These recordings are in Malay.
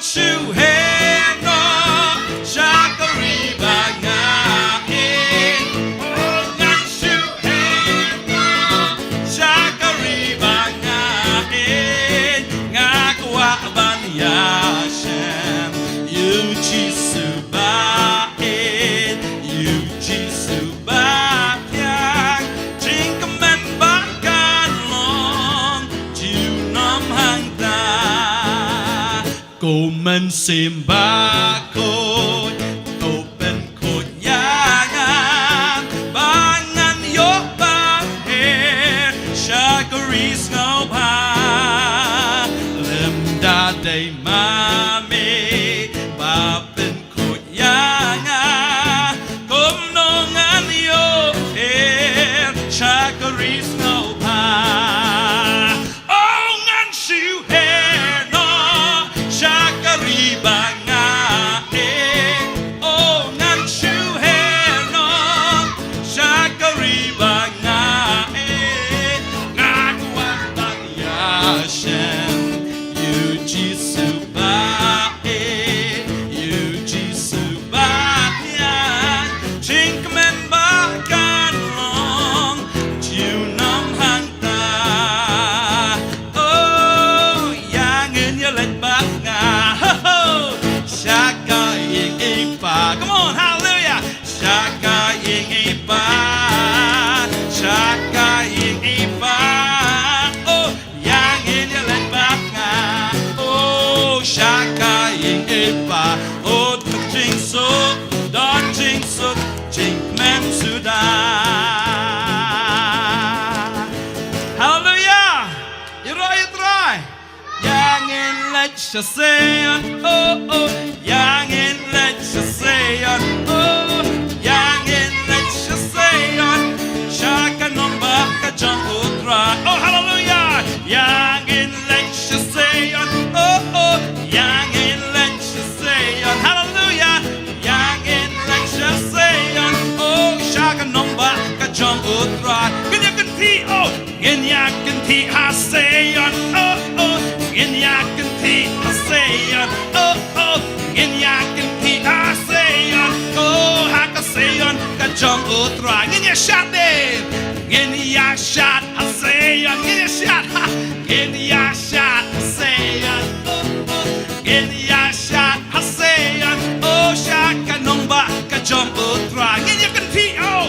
shu he no shakari banga oh ngan shu he no shakari banga nga kwa ban ya shem you jisu ba you jisu ba yang drink men bakan long ju nam hang ta ko man sim ba ko to ben ko ya nga bangan yo ba he shakari snow ba lem da day ma me ba ben ko ya nga kom no ngan yo he shakari snow ba oh ngan shu he no shakari ba nga oh ngan shu he no shakari ba nga nga kwa ba ya shem you jisu ba you jisu ba yan chink men ba kan long ju nam hang ta oh yang in your let ba nga shaka ying e pa come on hallelujah shaka ying e pa shaka ying e pa oh yang in your let ba nga oh shaka ying e pa oh jing so don jing so jing men suda hallelujah Iroy yang in let you say oh oh yang in let you say oh yang in let you say shaka numba ka jong utra oh hallelujah yang in let you say oh oh yang in let you say hallelujah yang in let you say oh shaka numba ka jong utra ganyan kan ti oh ganyan kan ti ha say oh oh ganyan kan ti ha say oh oh ganyan kan ti ha say oh ha ka say ka jong utra ganyan shot din ganyan shot ha say ganyan shot ha ganyan shot ha say oh oh ganyan shot ha say oh shaka numba ka jong utra ganyan kan ti oh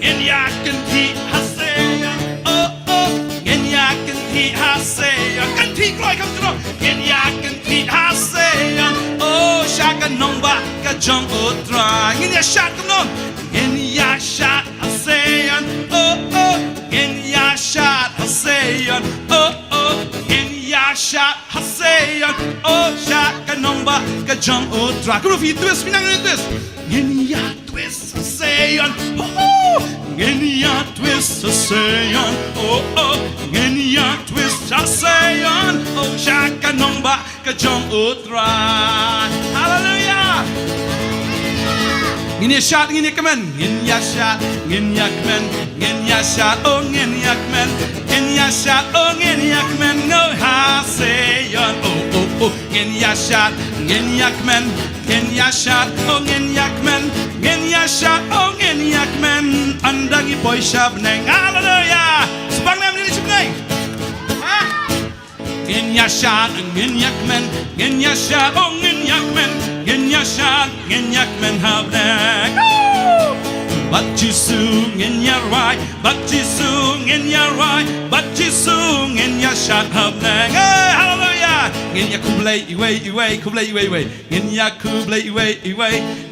ganyan kan ti ha say oh oh ganyan kan ti ha say kan ti glory come to ganyan kan ti ha say oh shaka numba ka jong utra ganyan shot come on ganyan shot ha say oh oh ganyan shot ha say oh oh ganyan shot ha say oh shaka numba ka jong utra come on if you twist me not gonna twist ganyan twist ha say oh oh ganyan twist ha say oh oh ganyan twist ha say oh shaka numba ka jong utra hallelujah Ngin shot ngin yakman ngin ya shot ngin yakman ngin ya shot oh ngin yakman ngin ya shot oh ngin yakman no ha say oh oh oh ngin ya shot ngin yakman ngin ya shot oh ngin yakman ngin ya shot oh ngin yakman andangi boy shab neng hallelujah sebang nam ni sebang ha ngin ya shot ngin yakman ngin ya shot oh ngin yakman ngin ya shot ngin yakman hablang but jisu ngin ya right but jisu ngin ya right but jisu ngin ya shot hablang hallelujah ngin ya kublei iwe ngin ya kublei iwe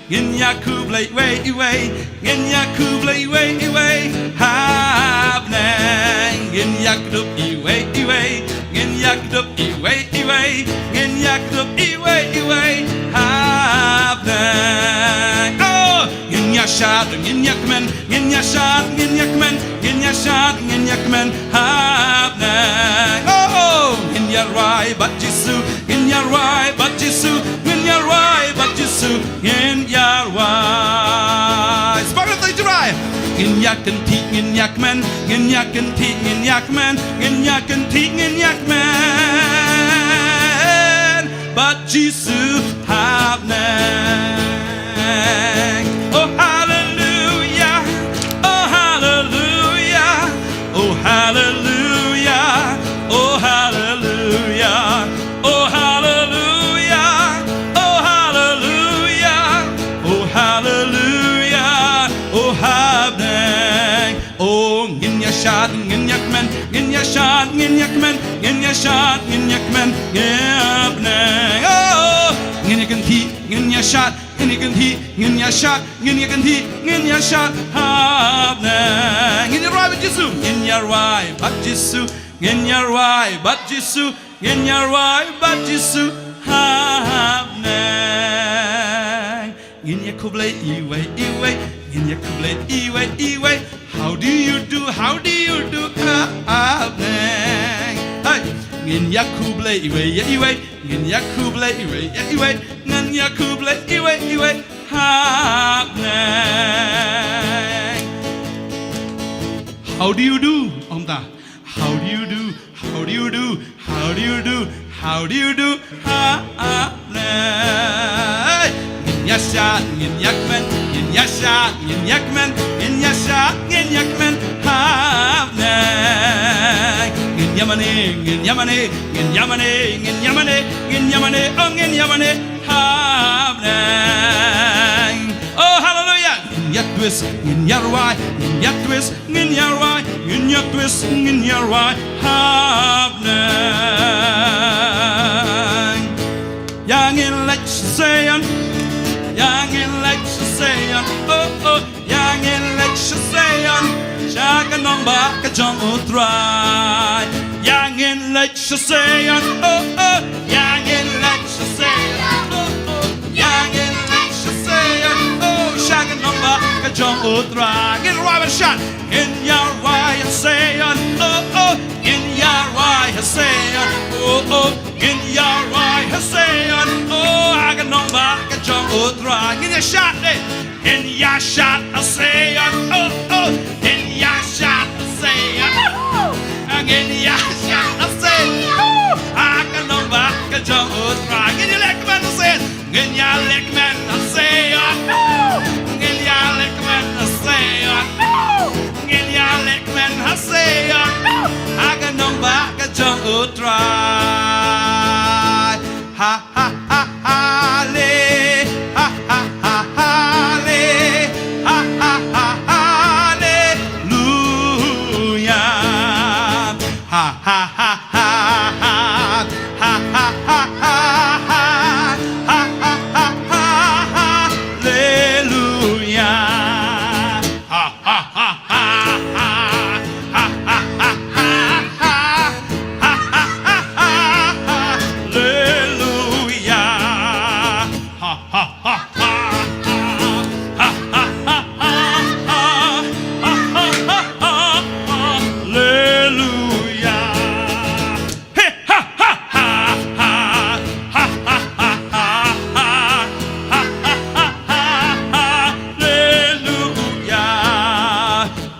ngin ya kublei iwe ngin ya kublei iwe hablang ngin ya kudup iwe ngin ya kudup iwe ngin ya kudup iwe hablang oh ngin ya shot ngin ya kmen ngin ya shot ngin ya kmen ngin ya shot ngin ya kmen hablang oh ngin ya right but jisu ngin ya right but jisu ngin ya right but jisu ngin ya right spark of the dry ngin ya kan ti ngin ya kmen ngin ya kan ti ngin ya kmen ngin ya kan ti ngin ya kmen but Jesus happening. Oh hallelujah, oh hallelujah, oh hallelujah, oh hallelujah, oh hallelujah, oh hallelujah, oh hallelujah, oh happening. Oh ngin ya shot, ngin yak men, ngin ya shot, ngin yak men, ngin ya shot, ngin yak men, happening. Oh ngin yak thi, ngin ya shot, ngin yak thi, ngin ya shot, ngin yak thi, ngin ya shot, happening. Ngin ya right but Jesus, ngin ya right but Jesus, ngin ya right but Jesus, ngin ya right but Jesus, happening. Ngin ya kublai iwe iwe, ngin ya kublai iwe iwe. How do you do? How do you do? Happening. Hey, ngin ya kublai iwe iwe, ngin ya kublai iwe iwe, ngin ya kublai iwe iwe. Happening. How do you do, ông ta? How do you do? How do you do? How do you do? How do you do? Happening. Ngin ya shot, ngin yak men, ngin ya shot, ngin yak men, ngin ya shot, ngin yak men. Happening. Ngin yamane, ngin yamane, ngin yamane, ngin yamane, ngin yamane, oh ngin yamane. Happening. Oh hallelujah. Ngin yak twist, ngin yarwai, ngin yak twist, ngin yarwai, ngin yak twist, ngin yarwai. Happening. Yang in lech sayan, yang in lech sayan, oh oh, yang in lech sayan. Shaka nong ba ka jong utrai. Yang in lech sayan, oh oh, yang in lech sayan, oh oh, yang in lech sayan, oh shaka nong ba ka jong utrai. Get right with shot. In your way sayan, oh oh, in your way sayan, oh oh, in your way sayan, oh I can know back a jump utrai. In your shot, in your shot sayan, oh oh, in your shot sayan, in your shot sayan, I can know back a jump utrai. In your leg man sayan, in your leg man sayan, in your leg man sayan. Lekman hasayan, aga nong baka jong utrai. Ha ha ha ha le, ha ha ha ha le, ha ha ha ha hallelujah. Ha ha ha ha ha, ha ha ha ha ha, ha ha ha ha hallelujah. Ha ha ha ha.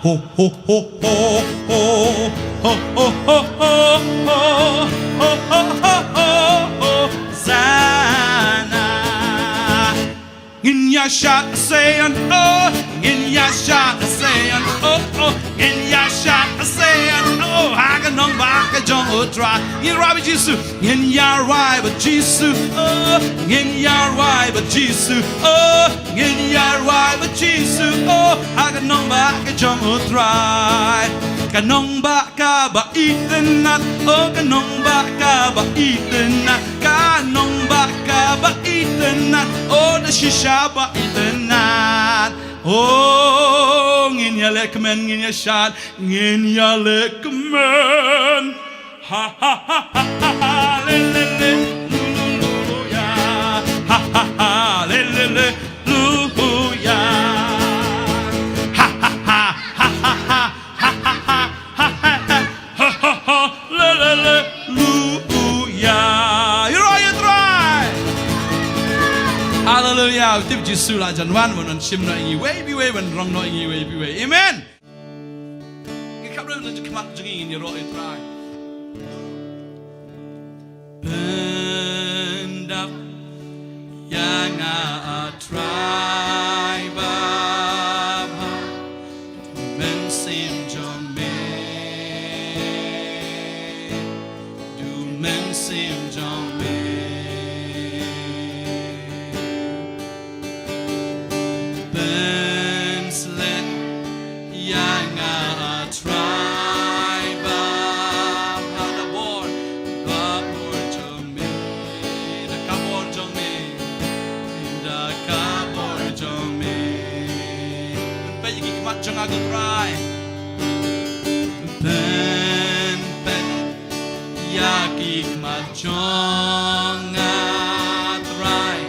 Ho ho ho ho ho ho ho ho ho ho ho ho ho Zana. In your shot saying oh, in your shot saying oh oh, in your shot saying oh, I can know back a jungle try. In Rabbi Jesus, in your wife but Jesus, oh, in your wife but Jesus, oh, in your wife but Jesus, oh, I can know back a jungle try. Kanong ba ka ba itinat, oh kanong ba ka ba itinat, kanong ba ka ba itinat, oh the shisha ba itinat. Oh, ngin ya lekmen, ngin ya shot, ngin ya lekmen. Ha ha ha ha ha, le le le, hallelujah. Ha ha ha, le le le, hallelujah. Ha ha ha ha ha ha, ha ha ha ha ha ha ha ha, le le le, hallelujah. You're all you try. Hallelujah. Tip Jisu la janwan mon shim no ngi way bi way ban rong no ngi way bi way. Amen. Ngi kap lo no kmat jingi ni ro try. And up try Baba men sim John me du men sim John me Ben slet yang try Baba the board John me the carbon John me the carbon John me Ben you keep much I go try Ben Yaki majong atray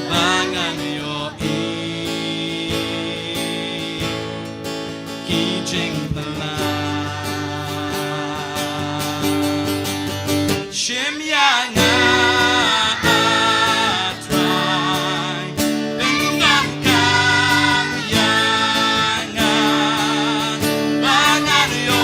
bangan yo Jingkular Shim yang atray bengan kang yang bangan yo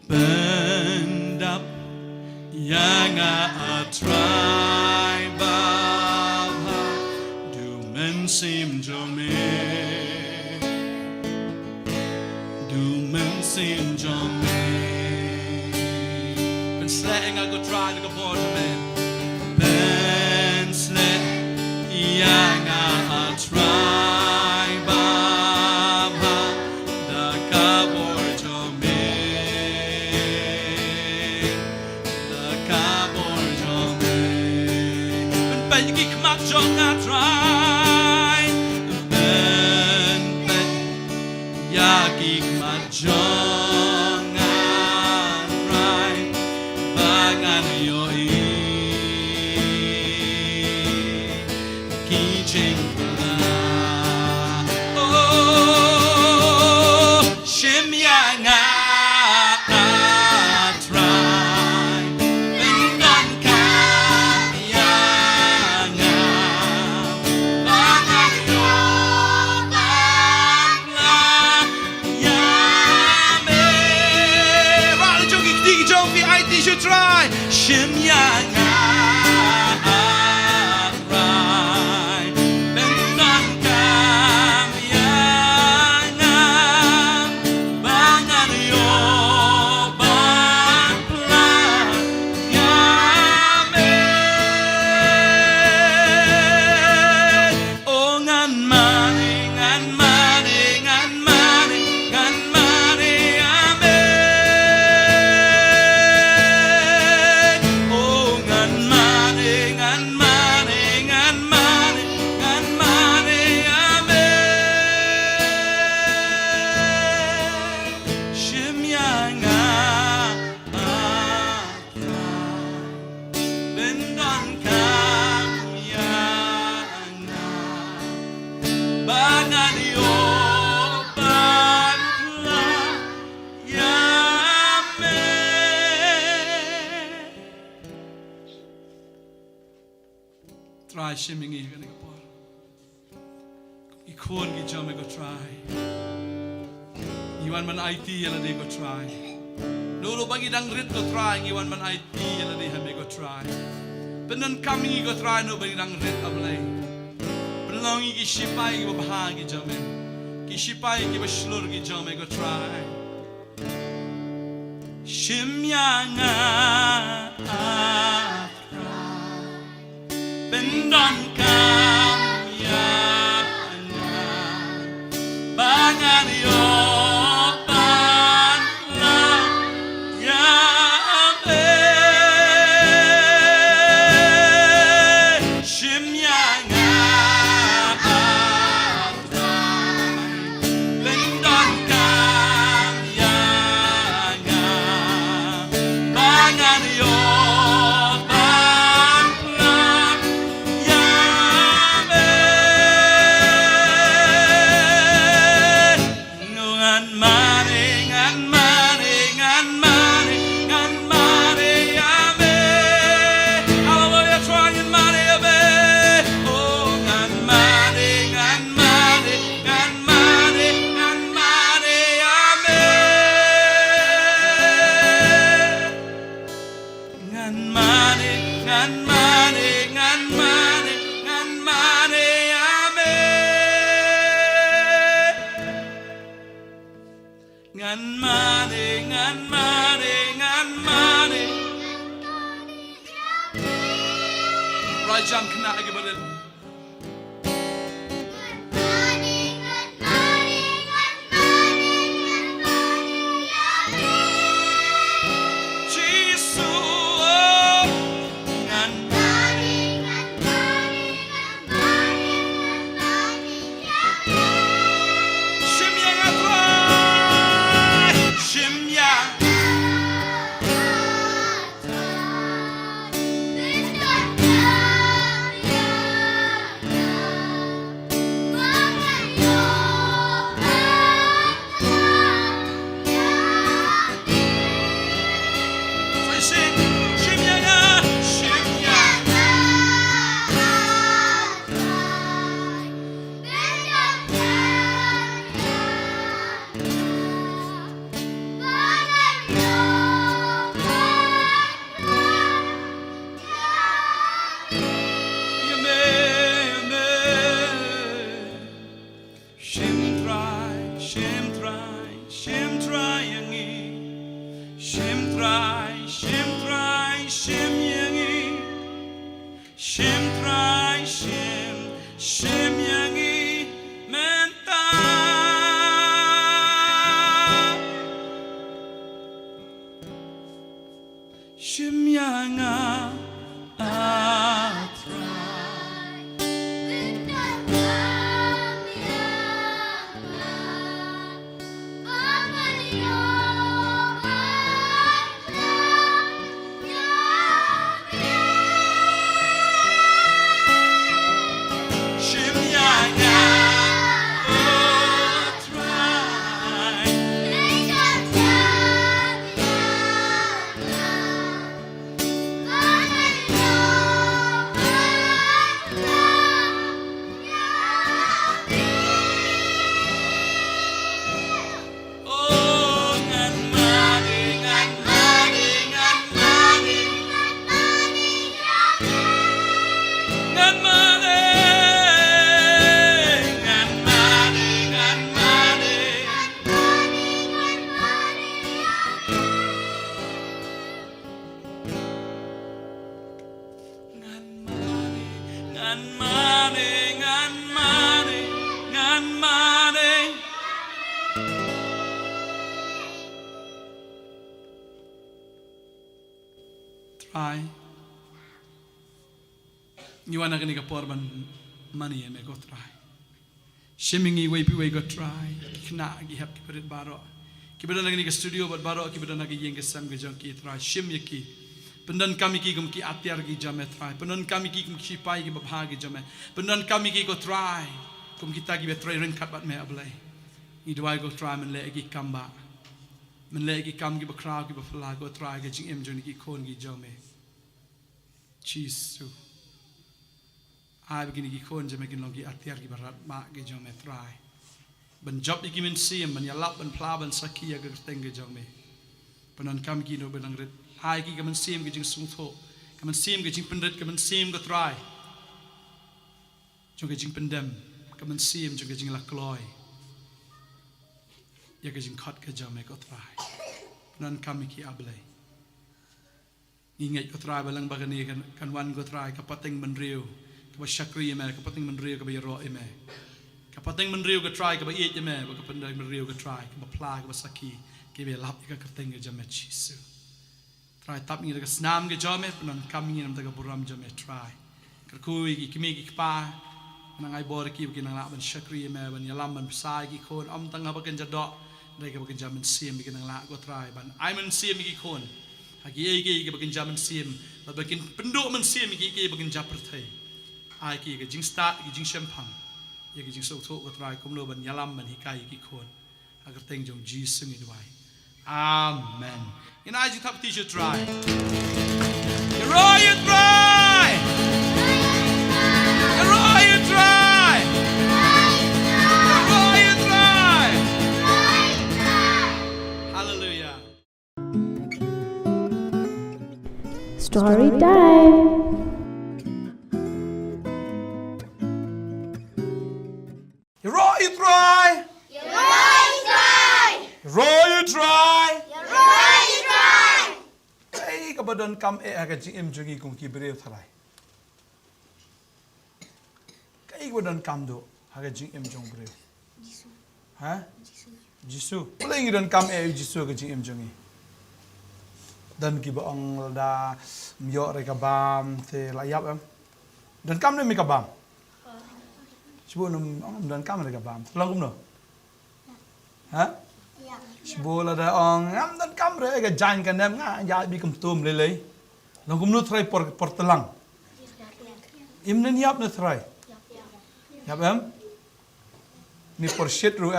Bend up yang atray Baba du men sim John me du men sim John me Ben sletting I go try to go board to me Ben slet yang atray Baba the carbon John me Bagi kemak jong atray Ben yagi kemak jong atray bangan yo Jingkular oh shim yang try shim yang atray ben shimming is gonna go. You can't get go try. You want man IT yala they go try. No bagi dang rit go try. You want man IT yala they have go try. But none coming go try no bagi dang rit ablay. Belong you shipai you bahagi jame. Ki shipai you slur gi jame go try. Shimyanga Bendon kamya Bangan yo panla yabe Shimyanga Bendon kamya Bangan yo Rajam kena lagi balik. You want to get porban money and go try. Shimming way go try. Kna gi hap put it baro. Kibada nagani studio but baro kibada nagi yeng sam ge junkie try. Shim yaki. Pendan kami ki gum ki atyar gi jame try. Pendan kami ki gum ki pai gi babha gi jame. Pendan kami ki go try. Kum kita gi be try ring kat bat me ablay. Ni dwai go try men le gi kamba. Men le gi kam gi ba crowd gi ba fla go try ge jing em joni gi kon gi jame. Jesus. ai begini ki kon je mekin logi atiar ki barat ma ke jong me try ban job iki min sim ban yalap ban pla ban saki ya ke teng ke jong me panan kam ki no benang ret ai ki kaman sim ke jing sung tho kaman sim ke jing pendet kaman sim ke try jong ke jing pendem kaman sim jong ke jing lakloi ya ke jing khat ke jong me ko try panan kam ki ablei ingat ko try balang bagani kan wan ko try kapateng ban riu ka syakri me ka pating man riu ka yaro me ka pating man riu ka try ka ba eat me ka pandai man riu ka try ka ba pla ka ba saki ke be lap ka teng ka jame chisu try tap ni ka snam ka jame panan kam ni nam ta ka buram jame try ka kui ki kimi ki pa nang ai bor ki ki nang la ban syakri me ban yalam ban sai ki kon am tang ba kan jado dai ka ba kan jaman sim ki nang la ko try ban ai man sim ki kon hagi ai ki ba kan jaman sim ba bakin penduk man sim ki ba kan japar thai ai ki ke jing start ki jing champagne ye ki jing so tho ko try kum no ban yalam ban hikai ki khon agar teng jong ji sung i dwai amen in ai ji tap ti try you try you try you try you try hallelujah story time. You try. Hey, kabadan kam agak jing jungi kung kibril thalai. Kai kabadan kam do agak jing jong bril. Jisu. Ha? Jisu. Boleh ngidan kam Jisu agak jing jungi. Dan kibaang da myo rekabam te layap Dan kam ni mikabam. Sibo dan kam rekabam. Lang kum no. Ha? Sibo la da ong dan kam re ga jan kan dem nga ya bi kum tum le. Lang kum no try por telang. Imnen yap na try. Yap ni por shit ru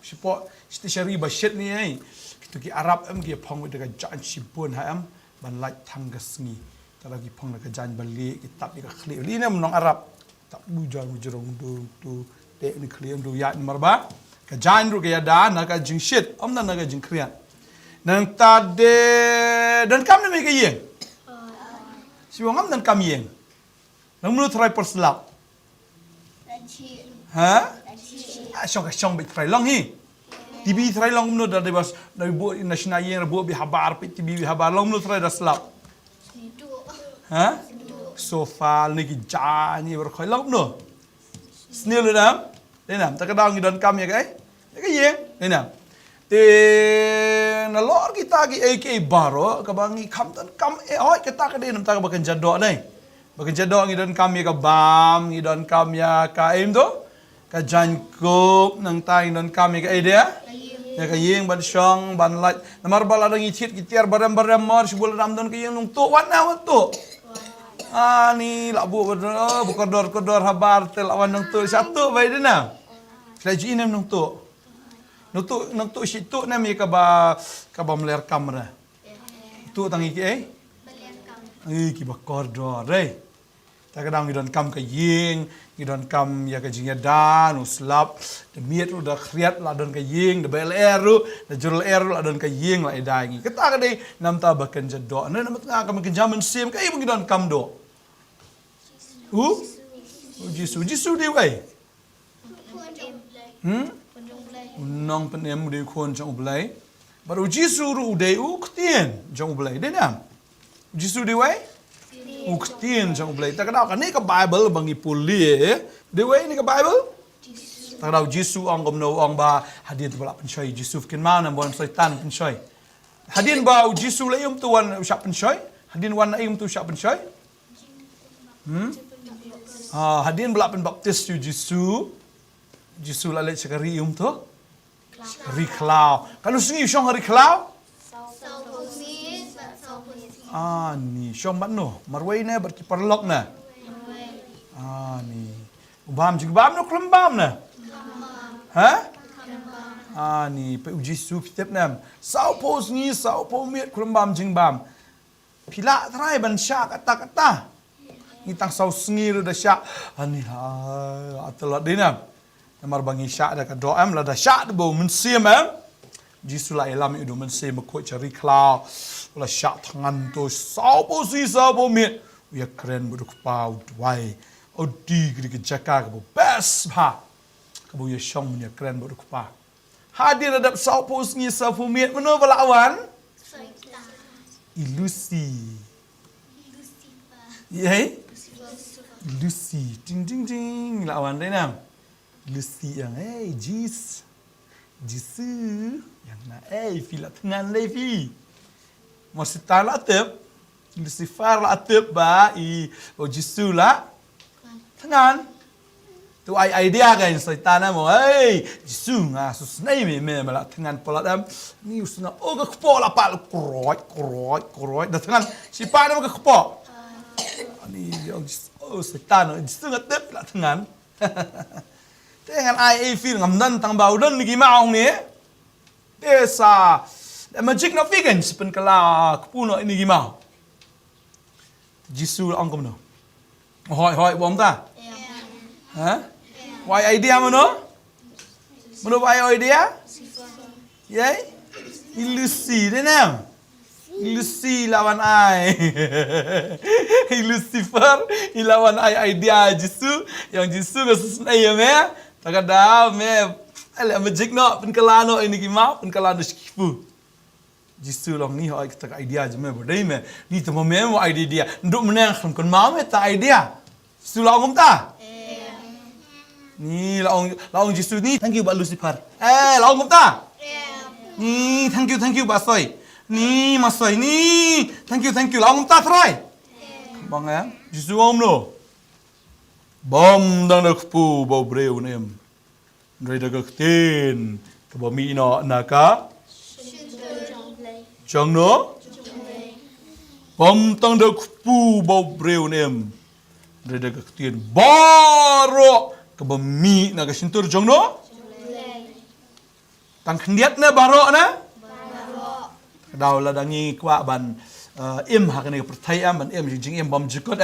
sipo stishari ba shit ni ai. Kitu ki Arab ki phong de ga jan sibun ha ban lai thang ga sngi. Ta lagi phong ga jan bali kitab ni ga khli. Li ne nong Arab. Tak bujang jerong tu te ni khli du ya marba. Ka jan ru ke da na ka jing shit na ka jing krian nang ta de dan kam ni ke yeng si wong dan kam yeng nang mu try per slap ha song bi try long hi tv try long mu da bas da bu national yeng bu bi habar pi tv bi habar long mu try da slap ha sofa ni ki jan ni ber khoi long no snil dam đây nè, ta cái đau như đơn cầm như cái gì? Đây nè, thì nó lor kita cái baro, cái bang khăm đơn cầm, hỏi cái ta cái đây nằm ta cái bagian jadok đây, bagian jadok như đơn cầm như cái bam, như đơn cầm như cái em đó, cái jangkup, nang ta như đơn cầm như cái dia, như cái yeng ban song ban lạnh, namar bala đơn ngicit kitir barem mar, sebul ram đơn cái yeng nung tu, wat na wat tu. Ni labu kodor habar tel awan nang tu satu baik dia na. Selagi ini nang tu situ na mi ka ba meler kamera. Tu tangi ki ki ba kodor re. Ta kadang ngidan kam ka yeng, ngidan kam ya ka jingya dan uslap, de miet ru da kriat la don ka yeng, de bel eru, de jurul eru la don ka yeng la idangi. Kata ka dei nam ta ba kan jado. Na nam ta ka jaman sim ka ibu ngidan kam do. Jisu di wei. Nong penem di kon jong Blei. Baru Jisu ru de uktien jong Blei. De nam. Jisu di wei. Uktien jong Blei. Ta kadau kan ni ka Bible bangi puli. De wei ni ka Bible. Ta kadau Jisu ong gom no ong ba hadin tu bala pensyai Jisu kin ma nam bon setan pensyai. Hadin ba Jisu la yum tuan usap pensyai. Hadin wan na yum tu usap pensyai. Hadin bela penbaptis tu Jisu la lek sekali tu hari kelau kalau sungi syong hari kelau ni syong bat no marwai na berkipar lok na ni ubam jing bam no klembam na ni pe Jisu kitap nam sau pos ni sau po miet klembam jing bam pila trai ban syak kata Ni tang sau sengi dah syak. Ani atelat dinam. Namar bangi syak dah ka doam la dah syak bo mensim Jisu la elam itu mensim ko cari klau. La syak tangan tu sau bo si sau bo mit. Ya keren bo pau duai. Odi gidi jaka bo best ha. Kabo ya syong ya keren bo pa. Hadir adap sau po sengi sau bo mit meno balawan. Ilusi. Yai? Lucy, ding ding ding, lawan dia nam. Lucy yang, Jisu, yang na, fila tengan levi. Masih tak lah tep, Lucifer lah tep ba, Jisu lah, tengan. Tu idea kan, syaitan mo, Jisu ngah susnai me malah tengan pola dam. Ni usna, ke kepala pal, koroi, dah tengan, siapa nama ke kepala? Ni yang setan Jisu ngetep lah tengan. Dengan ai feel ngamdan tang bau dan ni mau ni. Desa. Magic na vegan sepen kala kepuno ini gimau. Jisu ang komno. Hoi bom ta? Ha? Why idea mana? Mana why idea? Yai? Ilusi dia nam. Lucy lawan I. Lucifer lawan I idea Jisu. Yang Jisu kesusnai ya me. Takada me. Ala magic no penkalano ini kimau penkalano skifu. Jisu long ni hoi kita idea je me berdai me. Ni tu me idea. Nduk menang kon mau me ta idea. Jisu long ta? Ni laong Jisu ni thank you buat Lucifer. Laong ta? Ni thank you basoi. Ni masoi ni. Thank you. Laong ta try. Bang ya. Jisu om no. Bom dang dak pu bau breu nem. Ndai dak tin. Ka bo mi no naka. Jong no. Bom dang dak pu bau breu nem. Ndai dak tin. Baro ka bo mi na ka sintur jong no. Tang kendiat na baro na. Đào là đang nghi qua bàn im hạc này perthai ban im jing im bom jikot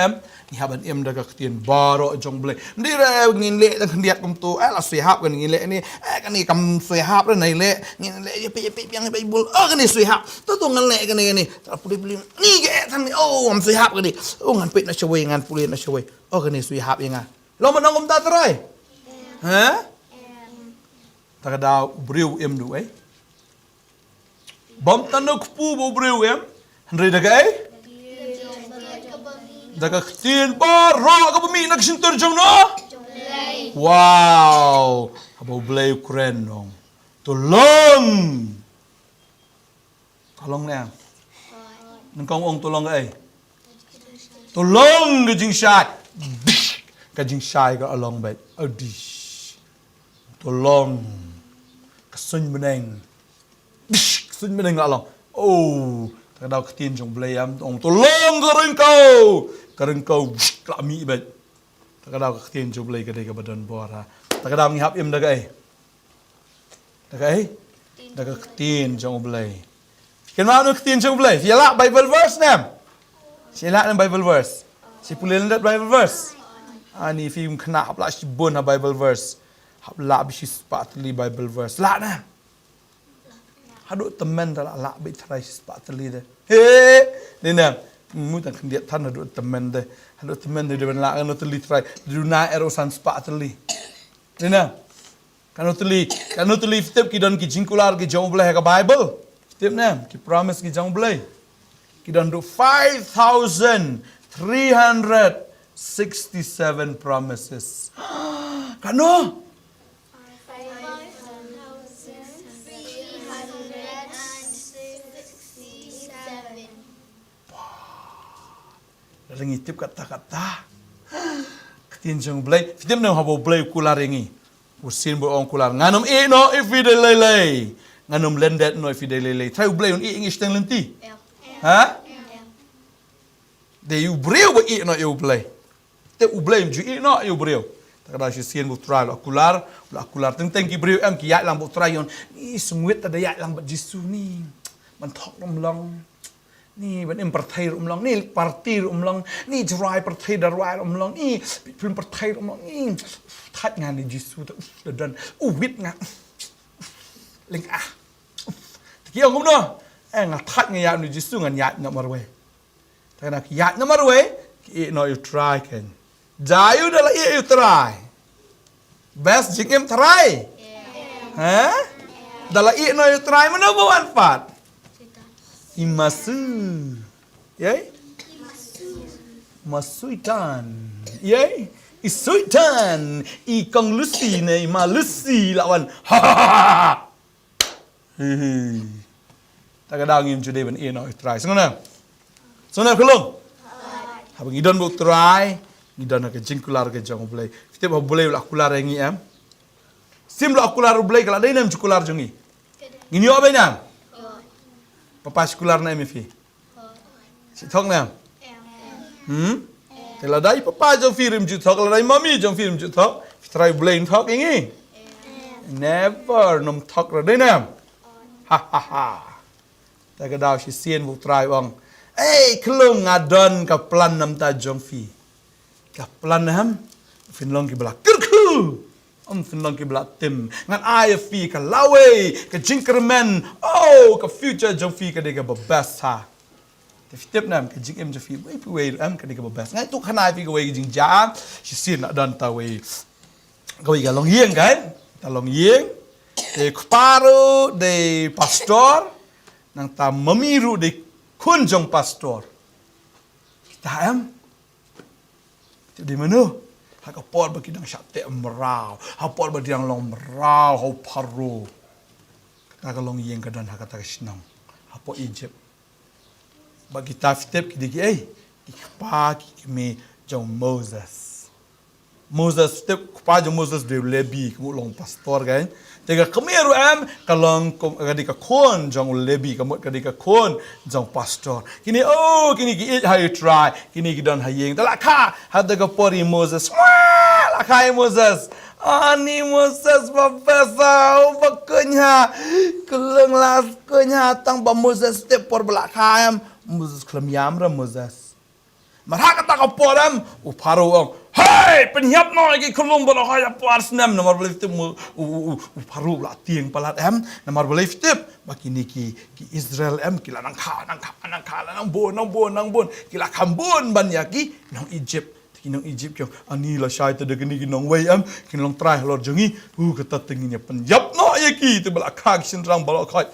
ni ha ban im daga tiền baro jong blei ndi ra ngin le dan khiat kom tu la sui hap kan ngin le ni kan ni kam sui hap ra này le ngin le ye pi yang bai bul kan ni sui hap tu ngan le kan ni ta puli ni ge than ni am sui hap kan ni ngan pit na chwe ngan puli na chwe kan ni sui hap yang lo man ngom ta trai ha ta đào briu im du bom tanok pu bo breu Henry daga daga tin baro ka bumi nak sintur jong no wow abo Blei keren dong tolong nè nang kong ong tolong tolong ke jing shai ka along bai odi tolong kesun beneng Sun meneng along. Kadang ketin jong Blei ong tolong kereng kau klami bet. Kadang ketin jong Blei kedai ke badan bora. Kadang ngihap im dagai. Dagai ketin jong Blei. Kenapa ketin jong Blei? Siapa Bible verse nam? Siapa Bible verse? Si pulen dat Bible verse. Ani film kena hapla si bon Bible verse. Hapla bisi sepatli Bible verse. Lah na. Hadut teman dah lak bit try sepak teli deh. Ni nam, mu tak kendiat tan hadut teman deh dia lak kan teli try. Duna erosan sepak teli. Ni nam, kan teli step kidon ki Jingkular ki jong Blei ka Bible. Step nam, ki promise ki jong Blei. Kidon do 5,367 promises. Kano? Rengi tip kata-kata. Ketin jong Blei. Fitim nang habo Blei kular rengi. Usin bo ong kular. Nganom no ifide lele. Nganom lendet no ifide lele. Try Blei on English teng lenti. Ha? De you breu bo no you Blei. Te u Blei ju no you breu. Takada si sien bo try kular teng ki breu ki yak lang bo try on. Ni sungwit ada yak lang ba Jisu ni. Man thok nom long. นี่เป็นประเทศลองนี่ปาร์ตี้ลองนี่จะรายประเทศรายลองนี่เป็นประเทศลองนี่ทัดงานในยิสูแต่เดินวิทย์งานเล่งตะกี้เอาคุณเนาะงานทัดงานในยิสูงานยาหน้ามาด้วยแต่งานยาหน้ามาด้วยอีน้อยอยู่ try กันใจอยู่เดล่าอยู่ try best จริงเอ็ม try ฮะเดล่าอีน้อยอยู่ try มันเอาบ้านฟาดImasu, yay? Masuitan, yay? Isuitan, ikong Lucy na ima Lucy lawan. Ha ha ha. Tagadang im jude ban ino try. Sungna. Sungna kulung. Habang idon bu try, idon ka Jingkular ka jong Blei. Fite ba Blei la kular ngi am. Sim la kular Blei kala dai nam Jingkular jongi. Ngini yo ba nam? Papa sekolah na MFI. Si thok na. Tela dai papa jong film ju thok, la dai mami jong film ju thok. Try Blei thok ingi. Never nom thok ra dai na. Ha ha ha. Ta ka daw si sien bu try bang. Kelung ngadon ka plan nam ta jong fi. Ka plan nam fin long ki bla kurku. Fin long ki bla tim. Ngan IFV ka lawe, ka Jingkerman. Ka future jong fi ka de ka best ha. Te fitip nam ka jing em jong fi wei pu wei am ka de ka best. Ngai tu khanai fi ka wei jing jang. Si sin na dan ta wei. Ka wei ka long yeng kan? Ta long yeng. De kparu de pastor. Nang ta mamiru de kun jong pastor. Kita am. Di mana? Hak apor bagi dang syate merau. Apor bagi dang long merau, hau paru. Kata long yeng kadan hak kata senang. Apa Egypt. Bagi tafsir kidiki ikpa kime jong Moses. Moses step kupa jong Moses de lebi kamu long pastor kan. Tega kemeru am kalong kadika kon jong lebi kamu kadika kon jong pastor. Kini kini ki how you try. Kini ki don hayeng. Talaka hada ka pori Moses. Lakai Moses. Ani Moses babasa bakanya keleng las kanya tang ba Moses step por belakang Moses kelam yam ra Moses. Marha kata ka poram uparo hey penyiap no lagi kelung bala kaya par senam nomor boleh tip uparo la tiang palat nomor boleh tip bakini ki Israel kila nang kha nang bon kila kambon ban yaki nang Egypt kinong Egypt yo ani la shai ta de gini kinong wei kinong try lor jongi kata tenginya penyap no yaki tu bala khak sin rang bala khai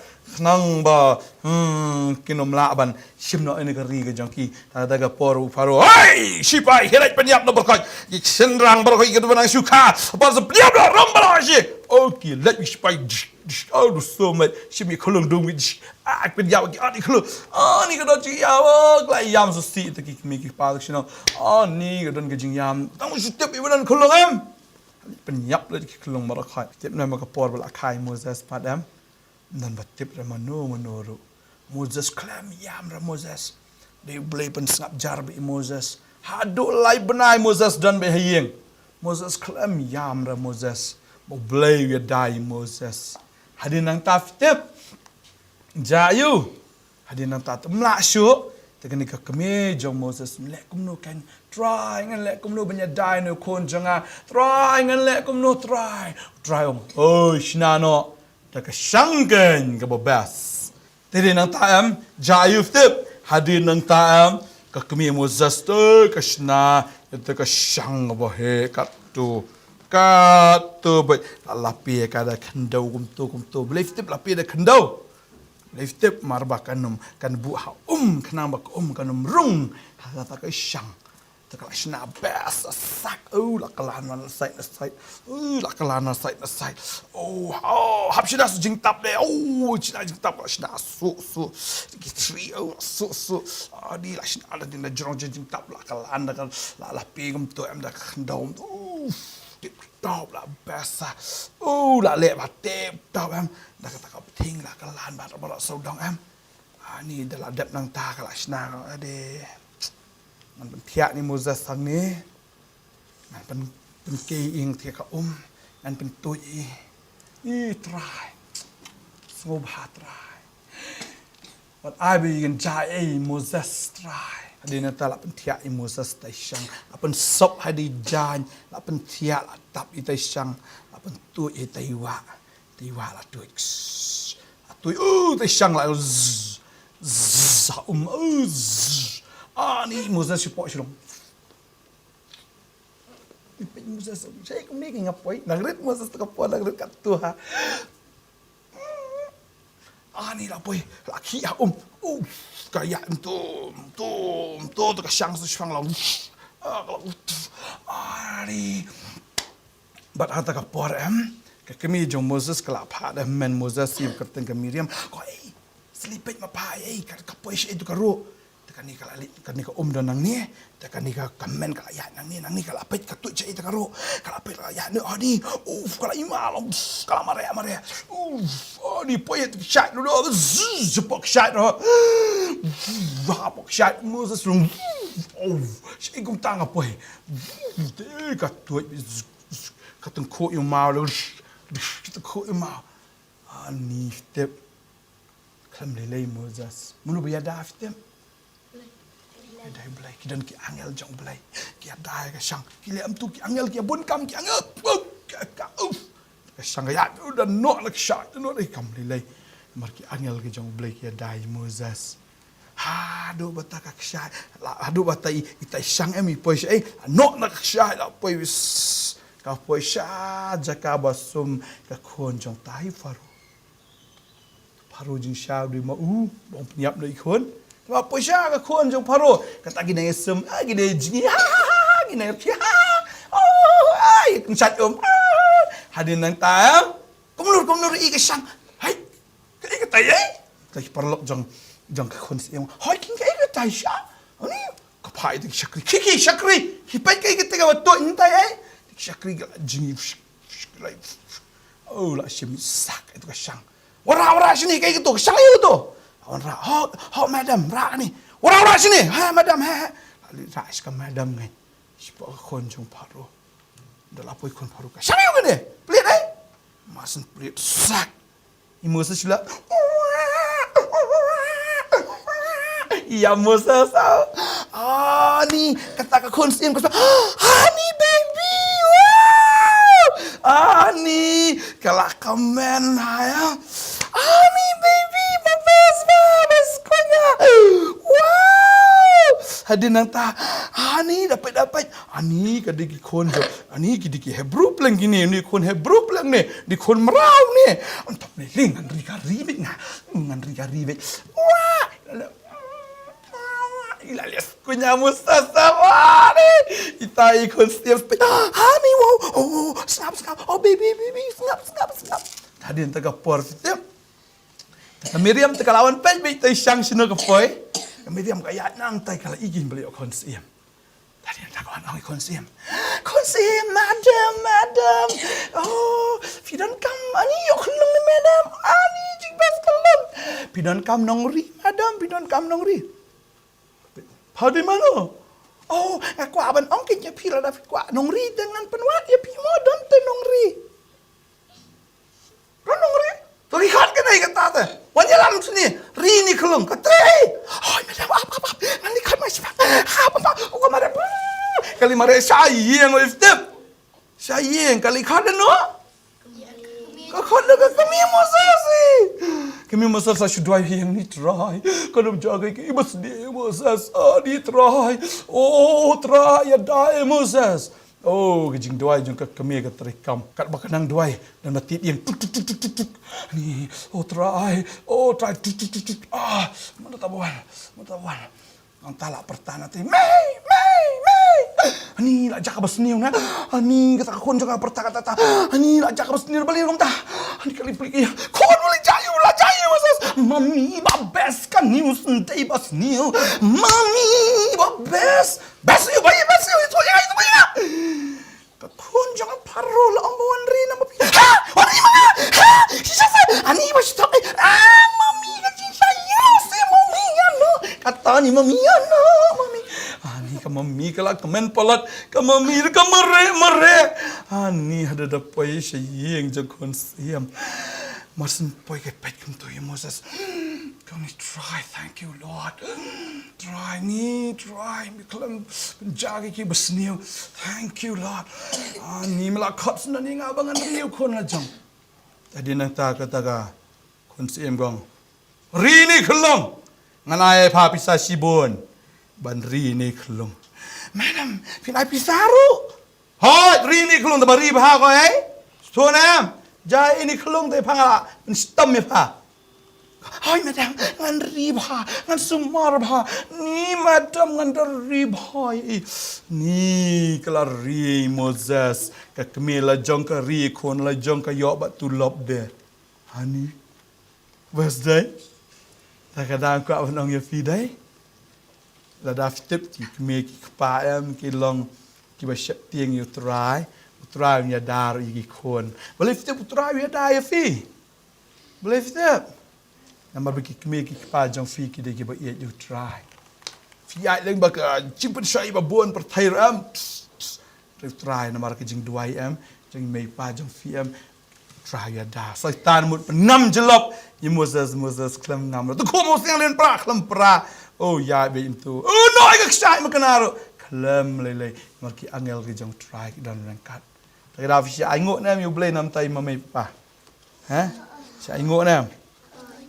nang ba kinom la ban sim no ene kari ke jongki ta daga por faro ai sipai helai penyap no berkai sin rang berkai ke banang suka apa se penyap no ram bala shi okay let me sipai oh so much simi kolong dong wich penyap ki ani kolo ani ka do chi ya lai yam so si ta ki mi ki pa sino ani ka don ke jing yam tang su tep iban kolong penyap le ki kolong berkai tep na ma ka por bala khai Moses padam dan batip ramano manoru Moses klam yam ra Moses de Blei pen snap jar bi Moses hadu lai benai Moses dan be hayeng Moses klam yam ra Moses bo Blei ya dai Moses hadin nang taftep jayu hadin nang tat mla shu tegani ka keme jong Moses le kumno kan try ngan le kumno banya dai no kon janga try ngan le kumno try shnano tak sangken ke bebas. Tadi nang taam jayu tip hadir nang taam ke kemi Moses tu ke sna itu ke sang bohe katu bet lapi kada kendau kumtu Blei tip lapi ada kendau. Blei tip marba kanum kan bu ha kenang bak kanum rung kata ke sang. Tak sna best sak la kelana side la kelana side hab sina jing tap de sina jing tap sina su ki su di la sina ada di jong jing tap la kelana kan la pingum tu am da khandom tip top la best la le ba tip top am da kata ka ting la kelan ba so dong am ni da la dep nang ta ka la sina adeมันเป็นเทียนี่มูซสังนี้มันเป็นเกย์อิงเทียกับมันเป็นตัวอีตรายสงบหาตราย But I begin jai Moses try. Adi nata la pentia Moses tai shang. La pen sop hadi jan. La pentia la tap itai shang. La pen tu itai wa. Tai wa la tu. Tu tai shang la zzz. Zzz. Ni Moses support silong. Moses, saya kau making apa? Nagrit Moses tu kapal nagrit kat tu ha. Ni lah boy, laki ya kaya tu kesyang sesyang lah. Ni, but hata kapal kami jom Moses kelap ada men Moses siap kerten ke Miriam. Kau selipet apa kat kapal itu karu. Tekan ni kalau dan nang ni, tekan ni kalau kamen kalau ayat nang ni kalau apa katut cai terkaru, kalau apa ayat ni, kalau imal, kalau marah, ni poyet syat dulu, sepak syat, sepak syat, Moses lung, saya gum tang apa, katut, katun kau imal, katun kau imal, ni step, kelam lelai Moses, mulu biada step. Dai Blei kidan ki angel jong Blei ki dai ka sang ki le am tu ki angel ki bun kam ki angel ka sang ya udah no la sha no dai kam le mar ki angel ki jong Blei ki dai Moses do bata ka sha la do bata itai sang emi poi no na ka sha la poi wis ka poi sha jaka basum ka khon jong tai faro jing sha di ma bong nyap dai khon apa sya ke kon jong paro kata gini sem gini jingi gini kenchat hadin nang ta komlur ke sang hai ke tai tai parlok jong ke kon siam hai king ke tai sya ni ke pai ti shakri hipai ke te ga to intai shakri ga jingi lai la sim sak itu ke sang wara sini ke to sang itu Orang hok madam rak ni. Orang sini. Madam Lalu rak ke madam ngai. Siapa kon jong paro. Dah lapoi kon paro ka. Siapa yang ni? Pelit Masen pelit sak. Moses sila. Ya Moses. Ni kata ka kon sim ka. Ni baby. Wow. Ni kalau komen ya. Ni baby. Best kunya. Wow. Hadin nang ta. Ni dapat. Ni kadiki kon jo. Ni kidiki Hebrew plang gini. Ni kon Hebrew plang ni. Di kon merau ni. Untuk ni ling ngan ribet ngah. Ngan ribet. Wah. Ilalis kunya mustasawa ni. Itai kon setiap ni wow. Snap. Baby. Snap. Hadin tagapor setiap. Miriam terkalawan pen baik tai sang sino ke poi. Miriam kaya nang tai kala igin beli konsiam. Tadi nak kawan oi konsiam. Konsiam madam. Fidan kam ani yo kelung ni madam. Ani jing best kelung. Fidan kam nongri madam, fidan kam nongri. Pada mana? Aku aban ongkin ya pila dapat ku nongri dengan penwat ya pi modam te nongri. Nongri? Lihat ke naik kata tu. Wanjalan sini. Rini kelung. Kata. Madam apa. Nanti kan masih apa. Aku marah. Kali marah sayang Step. Sayang kali kada no. Kada kami Moses. Kami Moses sudah yang ni try. Kalau jaga ke ibas dia Moses. Di try. Try ya dai Moses. Kejing doai jong kami ke terikam. Kat bakanang doai dan batit yang tuk. Ni, try. Mana tabuan. Ang talak pertana ti. Mei. Ani la jak basniu na. Ani kata kon jong pertaka tata. Ani la jak basniu balik rong ta. Ani kali plik ya. Kon boleh jayu Moses. Mami babes kan news ndai basniu. Mami babes. Basniu itu ya. Kon jangan parol ambuan rina mapi. Wani mana? Siapa? Ani masih tak. Mami kecil saya si mami ano. Kata ni mami ano, mami. Ani ka mami kala kemen polat, ka mami ka mare. Ani ada dapai sayang jakon siam. Masin poi ke pet kum tu Moses. Kami try, thank you Lord. Try ni, try. Mi kelam penjaga ki berseniau. Thank you Lord. Ni melakot sana ni ngabangan riu kon lajang. Tadi nang ta kata kon si em gong. Ri ni kelong. Nganai pa pisa sibon. Ban ri ni kelong. Madam, pinai pisaru. Hoi, ri ni kelong ta bari pa ko ai. Tuan jai ini kelong te panga stem me pa. Hai madam, ngan ribha, ngan sumar bha, ni madam ngan ribha. Ni kelar ri Moses, ka kemela jong ka ri kon la jong ka yo ba tu lob de. Hani. Was day? Ta ka dang ka nong ye fi day. La da fitip ki keme ki pa em ki long ki ba shet tieng you try. Try ya dar i kon. Boleh fitip try ya da ye fi. Boleh fitip. Nama bagi kami kita jang fi kita kita buat you try. Fi ai leng bak jimpen syai ba bon pertai ram. Try nama ke jing duai am, jing mei pa jang fi am try ya da. Syaitan mut penam jelop. Ye Moses klam ngam. Tu ko mo sing len pra klam pra. Oh ya be itu. Oh no ai ka syai makanaro. Klam lele marki angel ke jang try dan rangkat. Tak ada fi ai ngot nam you Blei nam tai ma mei pa. Ha? Syai ngot nam.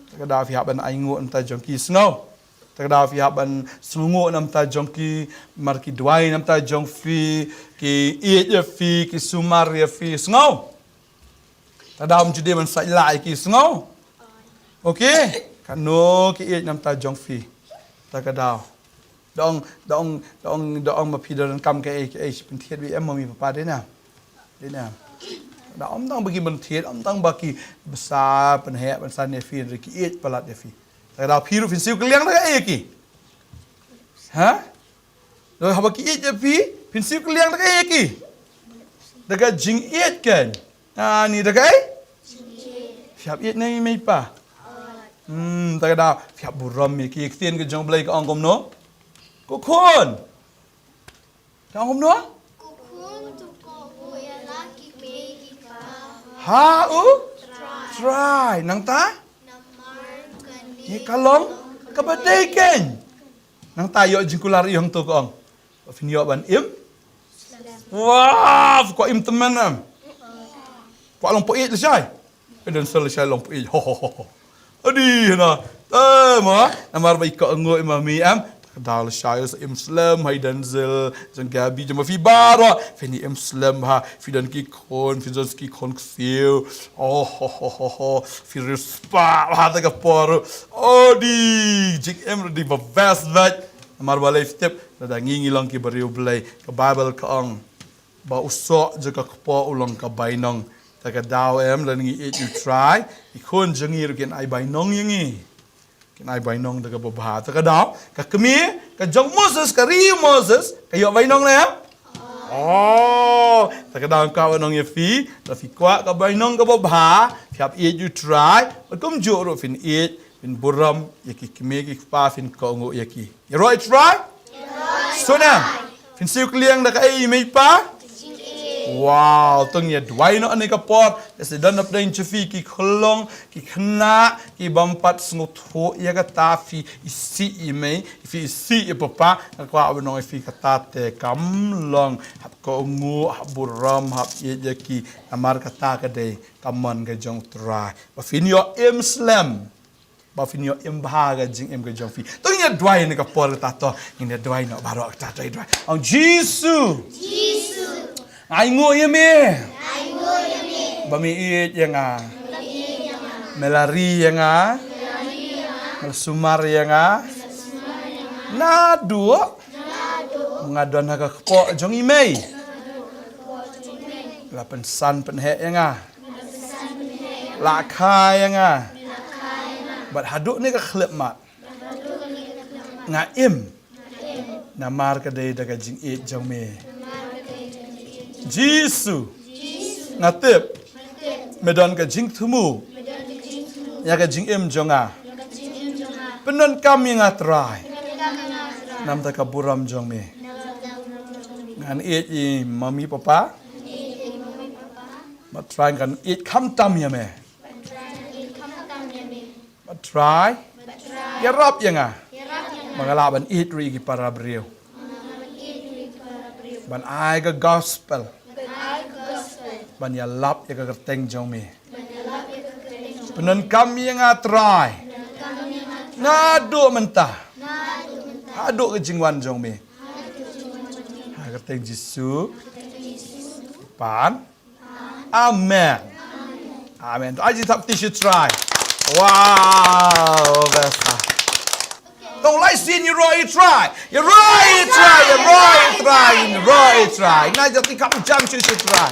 Tak ada pihak ban aingut nam ta jongki snow. Tak ada pihak ban sungut nam ta jongki marki duai nam ta jong fi ki iet ya fi ki sumar ya fi snow. Tak ada jude ban sai lai ki snow. Okey. Kano ki iet nam ta jong fi. Tak ada. Dong ma pi dan kam ke pen thiet bi em mami papa dia na. Dia na. Dah tang bagi bentit, tang bagi besar penhek pensan ne fi reki it palat ne fi. Dah piru fin siu keliang dah ki. Ha? Dah bagi it je fi, fin siu keliang dah ki. Dah jing it kan. Ni dah kai? Siap it ni mai pa. Tak ada siap buram ki tien ke jong Blei ke angkom no. Ko kon. Angkom no? Ha try nang ta ni kalong kabadai ken nang tayo jingkular yang tu kong finyo ban im wah ko im teman am ko long poit le sai dan selesai long poit ho adi na ma namar bai ko ngo imami am dal shayos Islam hay danzel jang gabi jama fi baro fini Islam ha fi dan ki kon feel fi respa ha ta ka por di jik em di ba vast vat mar balai step da ngingi long ki bariu Blei ka bible ka ong ba usok je ka po ulong ka bainong ta ka daw em lan ngi you try ikon jangir ken ai bainong yangi Kinai bainong daga babha ta kadao ka kemi ka jong Moses ka ri Moses ka yo bainong na oh ta kadao ka bainong ye fi la fi kwa ka bainong ka babha fiap ye you try kum jo ro fin it fin buram ye ki kemi ki pa fin ko ngo ye ki you right try so na fin siu kliang da ka ai mai pa wow tung ya duai no ani ka pot se dan ap dain chifi ki kholong ki khna ki bampat sngut ho ya ka ta fi isi imei fi isi papa ka abno fi ka ta te kam long hap ko ngu buram hap ye ki amar ka ta ka de kamon ga jong try ba fin yo Islam ba fin yo imbaga jing em ga jong fi tung ya duai ni ka pot ta to ni duai no baro ta duai ang Jesus ai ngô ye me ba mi it yang a melari yang a sumar yang a na duo ngadon ha ka ko jong i mei la pen san pen he yang a la kha yang a bat haduk ni ka khlep mat nga im na mar ka dei daga jing it jong me Jesus natip medan ka jing thumu ya ka jing em jonga penon kam yang atrai nam ta ka buram jong me ngan it i mami papa ma try kan it kam tam ya me ma try Ya Rob yang ah. Mengalaban itri ki para beliau. Ban ai ke gospel. Ban ya lap ya ke kerteng jong mi. Penan kami yang atrai. Ngaduk mentah. Aduk ke jingwan jong mi. Kerteng Jisu. Pan. Amen. Amen. I just have to try. Wow, best. Don't like seeing you roy try. You roy try. You roy try. You roy try. Now just think up jump to try.